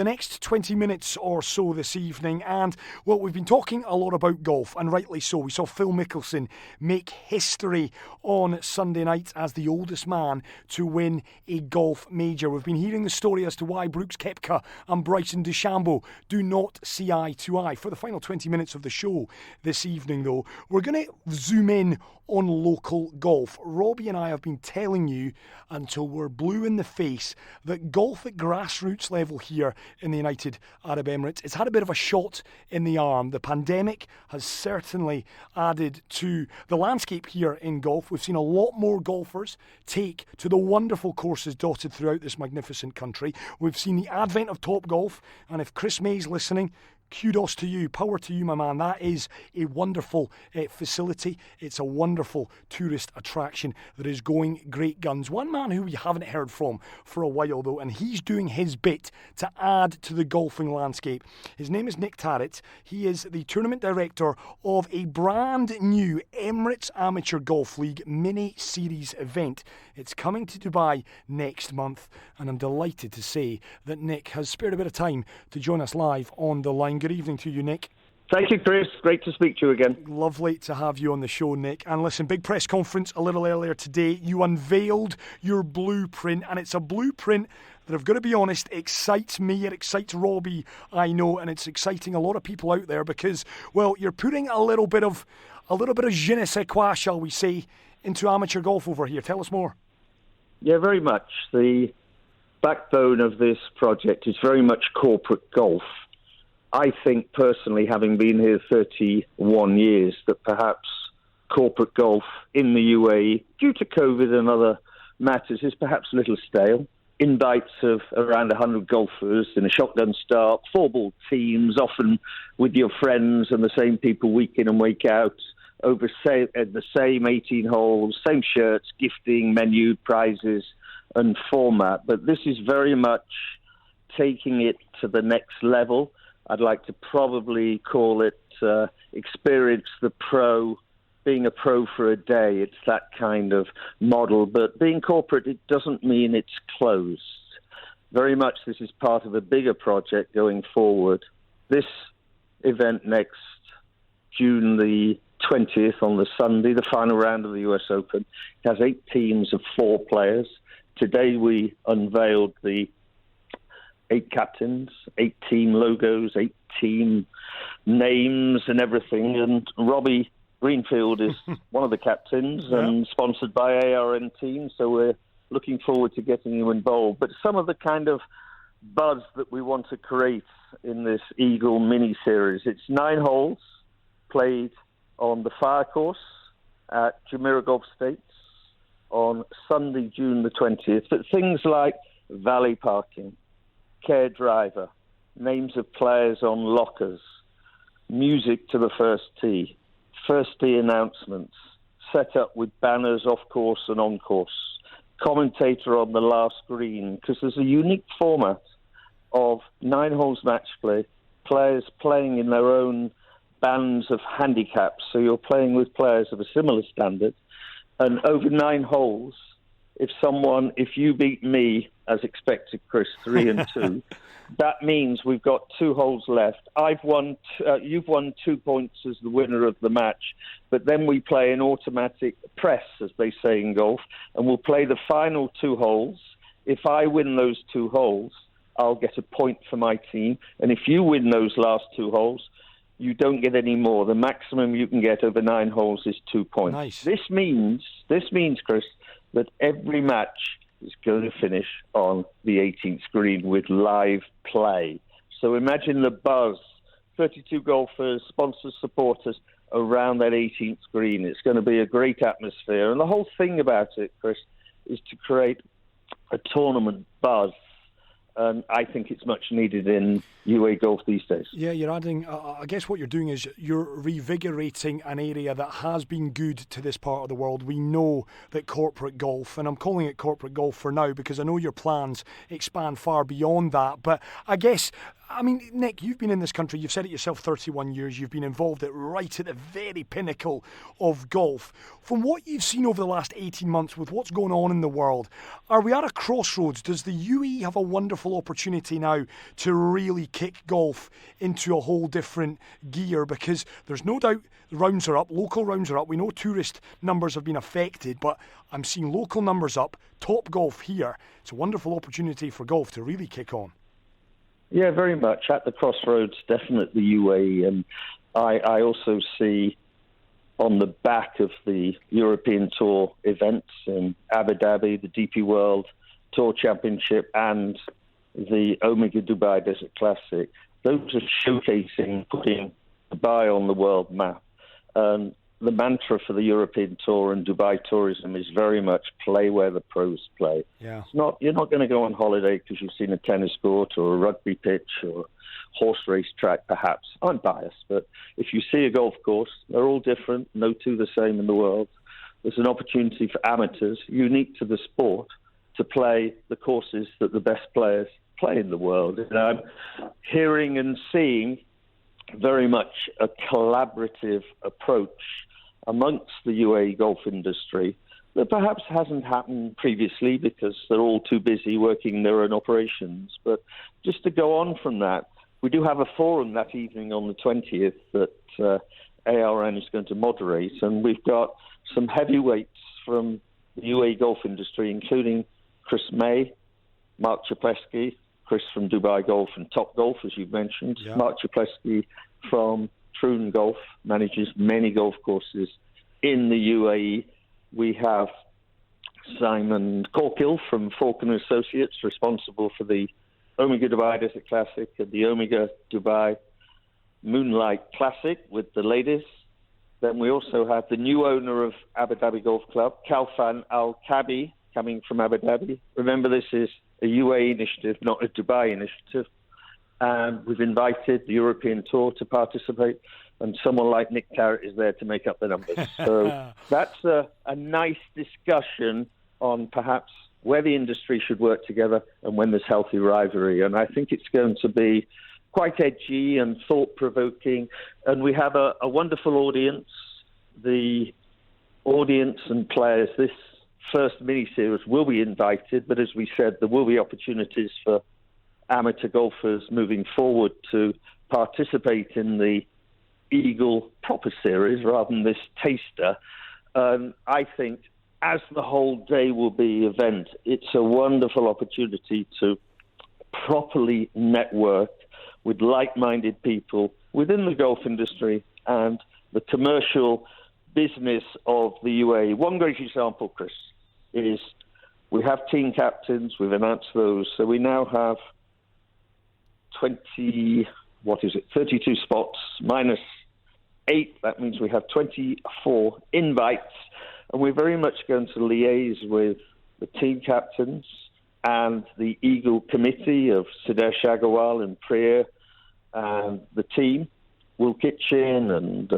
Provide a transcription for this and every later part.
the next 20 minutes or so this evening, and well, we've been talking a lot about golf, and rightly so. We saw Phil Mickelson make history on Sunday night as the oldest man to win a golf major. We've been hearing the story as to why Brooks Koepka and Bryson DeChambeau do not see eye to eye. For the final 20 minutes of the show this evening, though, we're going to zoom in on local golf. Robbie and I have been telling you until we're blue in the face that golf at grassroots level here in the United Arab Emirates, it's had a bit of a shot in the arm. The pandemic has certainly added to the landscape here in golf. We've seen a lot more golfers take to the wonderful courses dotted throughout this magnificent country. We've seen the advent of Top Golf, and if Chris May's listening, kudos to you, power to you, my man. That is a wonderful facility. It's a wonderful tourist attraction that is going great guns. One man who we haven't heard from for a while, though, and he's doing his bit to add to the golfing landscape. His name is Nick Tarratt. He is the tournament director of a brand new Emirates Amateur Golf League mini-series event. It's coming to Dubai next month, and I'm delighted to say that Nick has spared a bit of time to join us live on the line. Good evening to you, Nick. Thank you, Chris. Great to speak to you again. Lovely to have you on the show, Nick. And listen, big press conference a little earlier today. You unveiled your blueprint, and it's a blueprint that, I've got to be honest, excites me. It excites Robbie, I know, and it's exciting a lot of people out there because, well, you're putting a little bit of je ne sais quoi, shall we say, into amateur golf over here. Tell us more. Yeah, very much. The backbone of this project is very much corporate golf. I think personally, having been here 31 years, that perhaps corporate golf in the UAE, due to COVID and other matters, is perhaps a little stale. Invites of around 100 golfers in a shotgun start, 4-ball teams, often with your friends and the same people week in and week out, over the same 18 holes, same shirts, gifting, menu, prizes and format. But this is very much taking it to the next level. I'd like to probably call it experience the pro, being a pro for a day. It's that kind of model. But being corporate, it doesn't mean it's closed. Very much this is part of a bigger project going forward. This event next June the 20th on the Sunday, the final round of the US Open, has 8 teams of 4 players. Today we unveiled the 8 captains, 8 team logos, 8 team names and everything. And Robbie Greenfield is one of the captains and sponsored by ARN Team. So we're looking forward to getting you involved. But some of the kind of buzz that we want to create in this EAGL mini-series, it's 9 holes played on the Fire Course at Jumeirah Golf Estates on Sunday, June the 20th. But things like valet parking, care driver, names of players on lockers, music to the first tee announcements, set up with banners off course and on course, commentator on the last green, because there's a unique format of 9 holes match play, players playing in their own bands of handicaps, so you're playing with players of a similar standard, and over 9 holes, if you beat me, as expected, Chris, 3 and 2, that means we've got 2 holes left. You've won 2 points as the winner of the match, but then we play an automatic press, as they say in golf, and we'll play the final 2 holes. If I win those 2 holes, I'll get a point for my team, and if you win those last 2 holes, you don't get any more. The maximum you can get over 9 holes is 2 points. Nice. This means, Chris, that every match is going to finish on the 18th green with live play. So imagine the buzz, 32 golfers, sponsors, supporters around that 18th green. It's going to be a great atmosphere. And the whole thing about it, Chris, is to create a tournament buzz. And I think it's much needed in UA golf these days. Yeah, you're adding, I guess what you're doing is you're revigorating an area that has been good to this part of the world. We know that corporate golf, and I'm calling it corporate golf for now because I know your plans expand far beyond that, but I guess I mean, Nick, you've been in this country, you've said it yourself, 31 years, you've been involved right at the very pinnacle of golf. From what you've seen over the last 18 months with what's going on in the world, are we at a crossroads? Does the UAE have a wonderful opportunity now to really kick golf into a whole different gear? Because there's no doubt the rounds are up, local rounds are up. We know tourist numbers have been affected, but I'm seeing local numbers up, top golf here. It's a wonderful opportunity for golf to really kick on. Yeah, very much. At the crossroads, definitely UAE. And I also see on the back of the European Tour events in Abu Dhabi, the DP World Tour Championship and the Omega Dubai Desert Classic, those are showcasing, putting Dubai on the world map. And the mantra for the European Tour and Dubai tourism is very much play where the pros play. Yeah. You're not going to go on holiday because you've seen a tennis court or a rugby pitch or a horse race track, perhaps. I'm biased, but if you see a golf course, they're all different, no two the same in the world. There's an opportunity for amateurs, unique to the sport, to play the courses that the best players play in the world. And I'm hearing and seeing very much a collaborative approach amongst the UAE golf industry that perhaps hasn't happened previously because they're all too busy working their own operations. But just to go on from that, we do have a forum that evening on the 20th that ARN is going to moderate, and we've got some heavyweights from the UAE golf industry, including Chris May, Mark Chaplesky, Chris from Dubai Golf and Top Golf, as you've mentioned. Yeah. Mark Chaplesky from Troon Golf, manages many golf courses in the UAE. We have Simon Corkill from Falcon Associates, responsible for the Omega Dubai Desert Classic and the Omega Dubai Moonlight Classic with the ladies. Then we also have the new owner of Abu Dhabi Golf Club, Kalfan Al-Kabi, coming from Abu Dhabi. Remember, this is a UAE initiative, not a Dubai initiative. And we've invited the European Tour to participate, and someone like Nick Tarratt is there to make up the numbers. So that's a nice discussion on perhaps where the industry should work together and when there's healthy rivalry. And I think it's going to be quite edgy and thought-provoking. And we have a wonderful audience. The audience and players, this first mini-series will be invited, but as we said, there will be opportunities for amateur golfers moving forward to participate in the EAGL proper series rather than this taster. I think as the whole day will be event, it's a wonderful opportunity to properly network with like-minded people within the golf industry and the commercial business of the UAE. One great example, Chris, is we have team captains. We've announced those. So we now have 32 spots minus 8. That means we have 24 invites. And we're very much going to liaise with the team captains and the EAGL committee of Sudesh Agarwal and Priya and the team, Will Kitchen and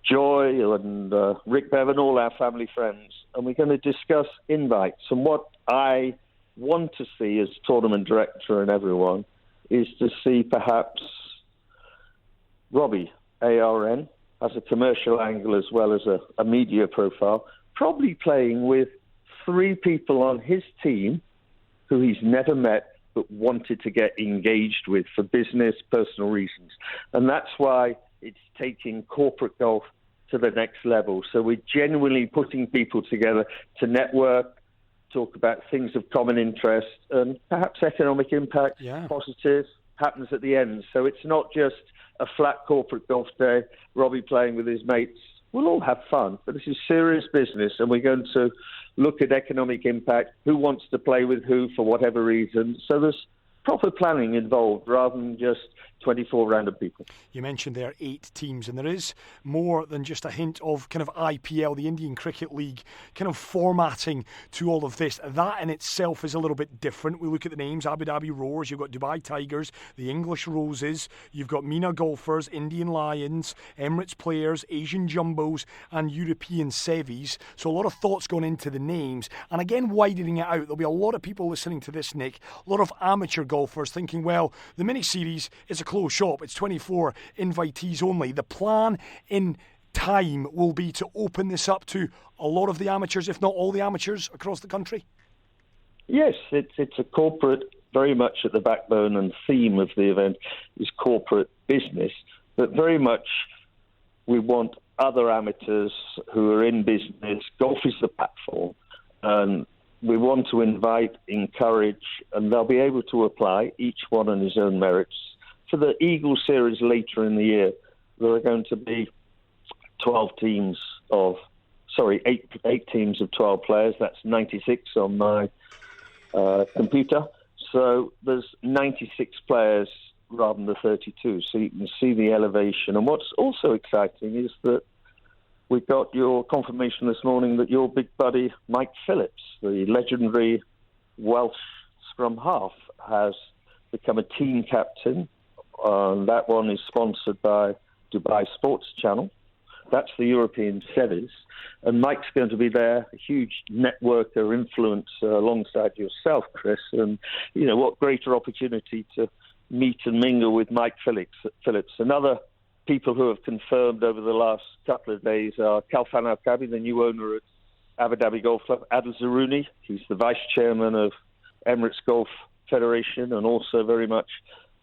Joy and Rick Bevan, all our family friends. And we're going to discuss invites. And what I want to see as tournament director and everyone is to see perhaps Robbie, ARN, as a commercial angle as well as a media profile, probably playing with 3 people on his team who he's never met but wanted to get engaged with for business, personal reasons. And that's why it's taking corporate golf to the next level. So we're genuinely putting people together to network, talk about things of common interest, and perhaps economic impact, positive, happens at the end. So it's not just a flat corporate golf day, Robbie playing with his mates. We'll all have fun, but this is serious business, and we're going to look at economic impact, who wants to play with who for whatever reason. So there's proper planning involved rather than just 24 random people. You mentioned there 8 teams, and there is more than just a hint of kind of IPL, the Indian Cricket League, kind of formatting to all of this. That in itself is a little bit different. We look at the names: Abu Dhabi Roars, you've got Dubai Tigers, the English Roses, you've got MENA Golfers, Indian Lions, Emirates Players, Asian Jumbos, and European Sevies. So a lot of thoughts going into the names. And again, widening it out, there'll be a lot of people listening to this, Nick, a lot of amateur golfers thinking, well, the mini-series is a closed shop. It's 24 invitees only. The plan in time will be to open this up to a lot of the amateurs, if not all the amateurs across the country? Yes, it's a corporate, very much at the backbone and theme of the event is corporate business, but very much we want other amateurs who are in business. Golf is the platform, and we want to invite, encourage, and they'll be able to apply, each one on his own merits. For the EAGL Series later in the year, there are going to be 8 teams of 12 players. That's 96 on my computer. So there's 96 players rather than the 32. So you can see the elevation. And what's also exciting is that we got your confirmation this morning that your big buddy, Mike Phillips, the legendary Welsh scrum half, has become a team captain. That one is sponsored by Dubai Sports Channel. That's the European Series. And Mike's going to be there, a huge networker, influencer alongside yourself, Chris. And, what greater opportunity to meet and mingle with Mike Phillips. And other people who have confirmed over the last couple of days are Kalfan Al-Kabi, the new owner at Abu Dhabi Golf Club, Adil Zarouni. He's the vice chairman of Emirates Golf Federation and also very much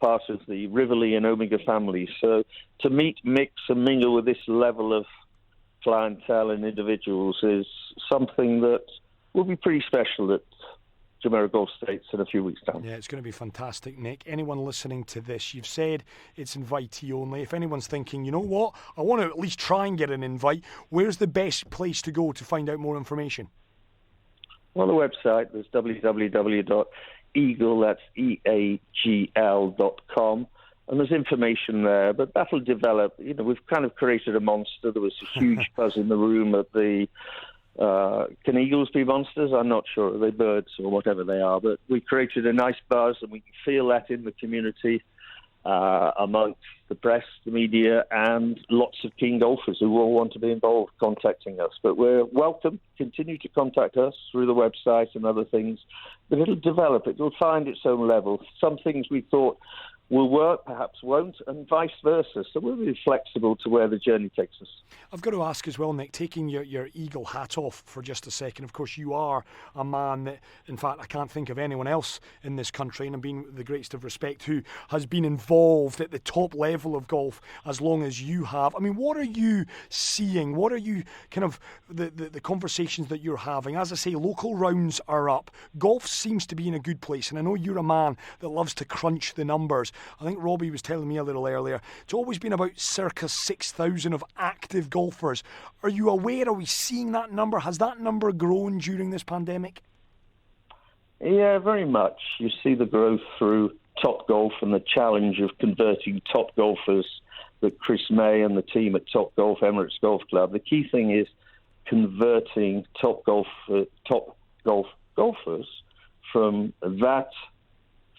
part of the Rivoli and Omega family. So to meet, mix and mingle with this level of clientele and individuals is something that will be pretty special at Jumeirah Golf States in a few weeks' time. Yeah, it's going to be fantastic, Nick. Anyone listening to this, you've said it's invitee only. If anyone's thinking, you know what, I want to at least try and get an invite, where's the best place to go to find out more information? On the website, there's www.eagl, that's EAGL.com, and there's information there, but that'll develop. We've kind of created a monster. There was a huge buzz in the room at the can eagles be monsters? I'm not sure. Are they birds or whatever they are? But we created a nice buzz, and we can feel that in the community amongst the press, the media, and lots of keen golfers who all want to be involved contacting us. But we're welcome. Continue to contact us through the website and other things. But it'll develop. It will find its own level. Some things we thought will work, perhaps won't, and vice versa. So we'll be flexible to where the journey takes us. I've got to ask as well, Nick, taking your Eagle hat off for just a second, of course, you are a man that, in fact, I can't think of anyone else in this country, and I'm being the greatest of respect, who has been involved at the top level of golf as long as you have. I mean, what are you seeing? What are you kind of the conversations that you're having? As I say, local rounds are up. Golf seems to be in a good place, and I know you're a man that loves to crunch the numbers. I think Robbie was telling me a little earlier, it's always been about circa 6,000 of active golfers. Are you aware? Are we seeing that number? Has that number grown during this pandemic? Yeah, very much. You see the growth through Top Golf and the challenge of converting top golfers that Chris May and the team at Top Golf, Emirates Golf Club. The key thing is converting top golf golfers from that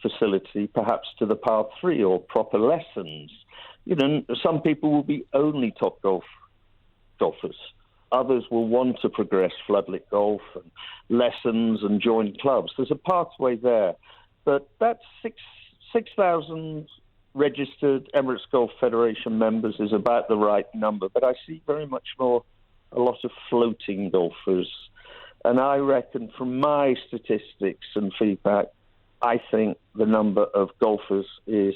facility perhaps to the par 3 or proper lessons. Some people will be only top golfers. Others will want to progress floodlit golf and lessons and join clubs. There's a pathway there. But that's 6,000 registered Emirates Golf Federation members is about the right number. But I see very much more a lot of floating golfers. And I reckon from my statistics and feedback, I think the number of golfers is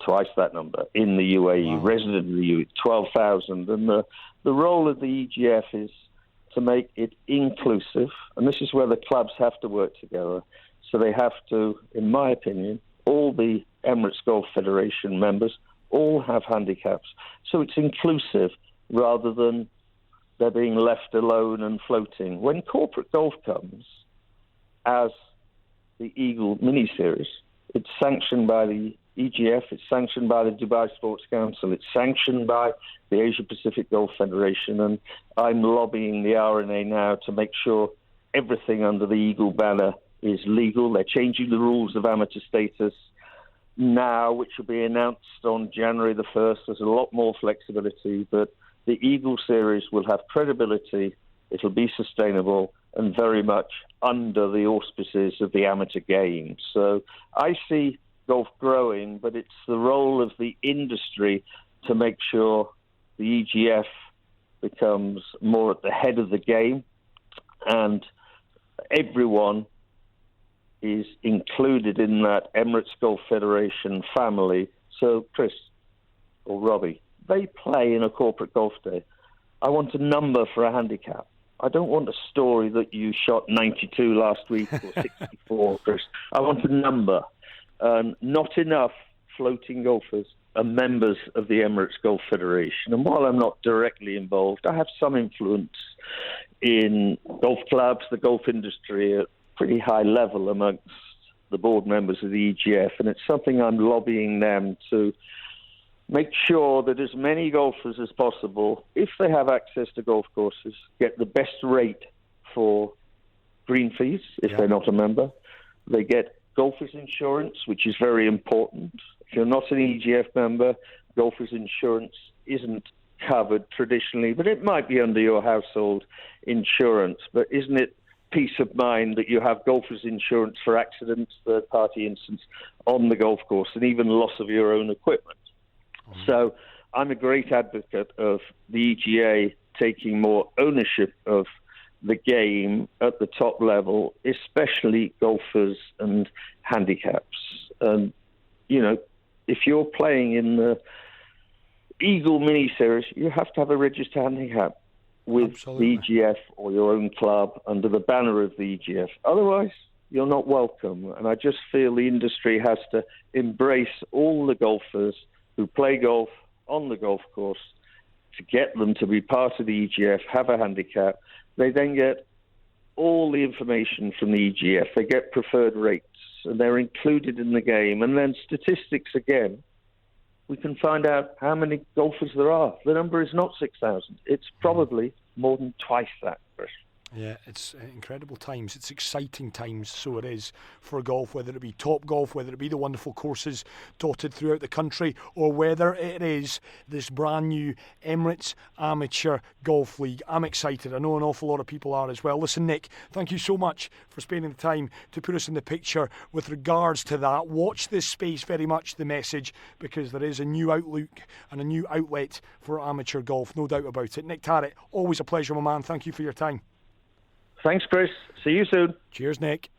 twice that number in the UAE, wow. Resident in the UAE, 12,000. And the role of the EGF is to make it inclusive. And this is where the clubs have to work together. So they have to, in my opinion, all the Emirates Golf Federation members all have handicaps. So it's inclusive rather than they're being left alone and floating. When corporate golf comes as the EAGL mini-series, it's sanctioned by the EGF, it's sanctioned by the Dubai Sports Council, it's sanctioned by the Asia Pacific Golf Federation, and I'm lobbying the RNA now to make sure everything under the EAGL banner is legal. They're changing the rules of amateur status now, which will be announced on January the 1st. There's a lot more flexibility, but the EAGL series will have credibility, it'll be sustainable, and very much under the auspices of the amateur game. So I see golf growing, but it's the role of the industry to make sure the EGF becomes more at the head of the game, and everyone is included in that Emirates Golf Federation family. So Chris or Robbie, they play in a corporate golf day. I want a number for a handicap. I don't want a story that you shot 92 last week or 64, Chris. I want a number. Not enough floating golfers are members of the Emirates Golf Federation. And while I'm not directly involved, I have some influence in golf clubs, the golf industry at pretty high level amongst the board members of the EGF. And it's something I'm lobbying them to make sure that as many golfers as possible, if they have access to golf courses, get the best rate for green fees if they're not a member. They get golfers insurance, which is very important. If you're not an EGF member, golfers insurance isn't covered traditionally, but it might be under your household insurance. But isn't it peace of mind that you have golfers insurance for accidents, third-party incidents on the golf course, and even loss of your own equipment? So I'm a great advocate of the EGA taking more ownership of the game at the top level, especially golfers and handicaps. And, you know, if you're playing in the EAGL mini series, you have to have a registered handicap with the EGF or your own club under the banner of the EGF. Otherwise, you're not welcome. And I just feel the industry has to embrace all the golfers who play golf on the golf course to get them to be part of the EGF, have a handicap. They then get all the information from the EGF. They get preferred rates, and they're included in the game. And then statistics again, we can find out how many golfers there are. The number is not 6,000. It's probably more than twice that, Chris. Yeah, it's incredible times. It's exciting times, so it is, for golf, whether it be Top Golf, whether it be the wonderful courses dotted throughout the country, or whether it is this brand new Emirates Amateur Golf League. I'm excited. I know an awful lot of people are as well. Listen, Nick, thank you so much for spending the time to put us in the picture with regards to that. Watch this space, very much the message, because there is a new outlook and a new outlet for amateur golf, no doubt about it. Nick Tarratt, always a pleasure, my man. Thank you for your time. Thanks, Chris. See you soon. Cheers, Nick.